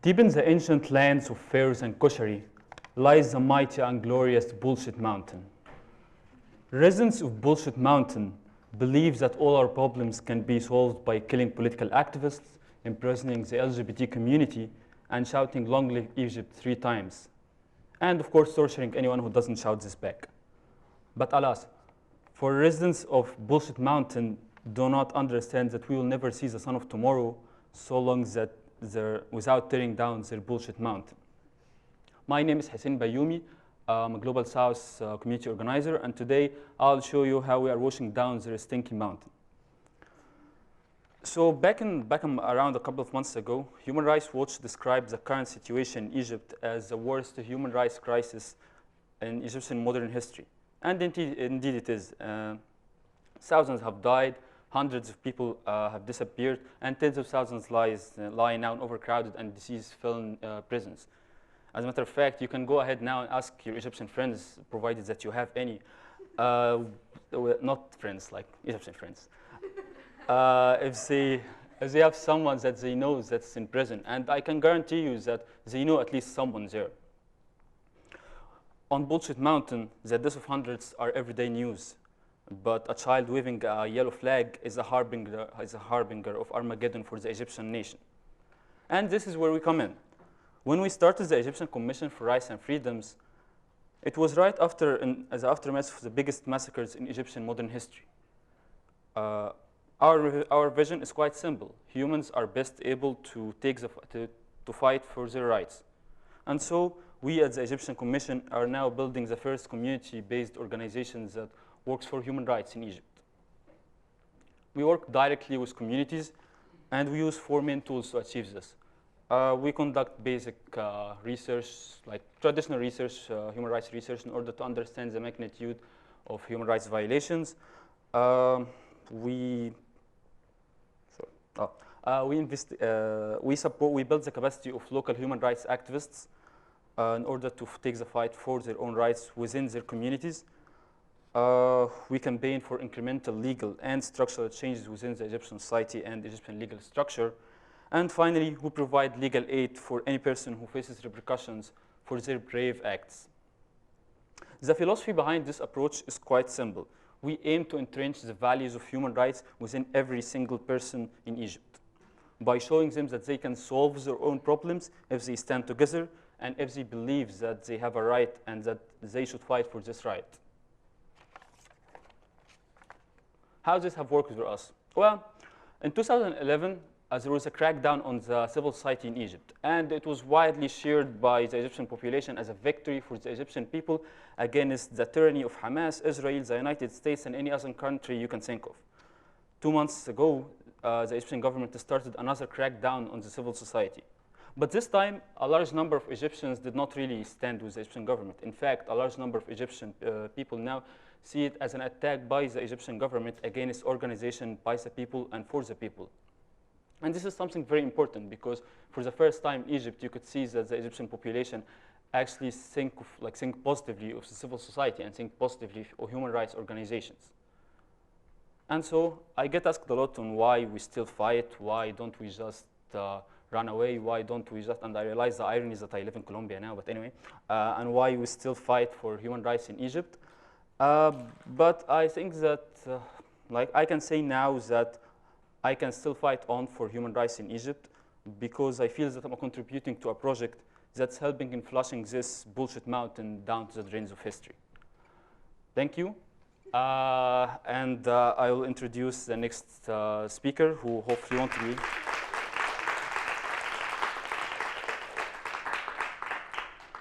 Deep in the ancient lands of pharaohs and koshari lies the mighty and glorious Bullshit Mountain. Residents of Bullshit Mountain believe that all our problems can be solved by killing political activists, imprisoning the LGBT community, and shouting "Long live Egypt" 3 times. And of course, torturing anyone who doesn't shout this back. But alas, for residents of Bullshit Mountain do not understand that we will never see the sun of tomorrow so long that without tearing down their Bullshit Mountain. My name is Hussein Baoumi. I'm a Global South community organizer, and today I'll show you how we are washing down their stinky mountain. So back around a couple of months ago, Human Rights Watch described the current situation in Egypt as the worst human rights crisis in Egyptian modern history. And indeed it is. Thousands have died, hundreds of people have disappeared, and tens of thousands lie now in overcrowded and disease-filled prisons. As a matter of fact, you can go ahead now and ask your Egyptian friends, provided that you have any, not friends, like Egyptian friends, if they have someone that they know that's in prison. And I can guarantee you that they know at least someone there. On Bullshit Mountain, the deaths of hundreds are everyday news. But a child waving a yellow flag is a harbinger of Armageddon for the Egyptian nation. And this is where we come in. When we started the Egyptian Commission for Rights and Freedoms, it was right after the aftermath of the biggest massacres in Egyptian modern history. Our vision is quite simple. Humans are best able to fight for their rights. And so we at the Egyptian Commission are now building the first community-based organization that works for human rights in Egypt. We work directly with communities, and we use 4 main tools to achieve this. We conduct basic research, like traditional research, human rights research, in order to understand the magnitude of human rights violations. We build the capacity of local human rights activists in order to take the fight for their own rights within their communities. We campaign for incremental legal and structural changes within the Egyptian society and Egyptian legal structure. And finally, we provide legal aid for any person who faces repercussions for their brave acts. The philosophy behind this approach is quite simple. We aim to entrench the values of human rights within every single person in Egypt by showing them that they can solve their own problems if they stand together and if they believe that they have a right and that they should fight for this right. How does this have worked for us? Well, in 2011, there was a crackdown on the civil society in Egypt, and it was widely shared by the Egyptian population as a victory for the Egyptian people against the tyranny of Hamas, Israel, the United States, and any other country you can think of. 2 months ago, the Egyptian government started another crackdown on the civil society. But this time, a large number of Egyptians did not really stand with the Egyptian government. In fact, a large number of Egyptian people now see it as an attack by the Egyptian government against organization by the people and for the people. And this is something very important because for the first time in Egypt, you could see that the Egyptian population actually think positively of the civil society and think positively of human rights organizations. And so I get asked a lot on why we still fight, why don't we just run away, why don't we just, and I realize the irony is that I live in Colombia now, but anyway, and why we still fight for human rights in Egypt. But I think that, I can say now that I can still fight on for human rights in Egypt because I feel that I'm contributing to a project that's helping in flushing this Bullshit Mountain down to the drains of history. Thank you. And I will introduce the next speaker who hopefully won't be.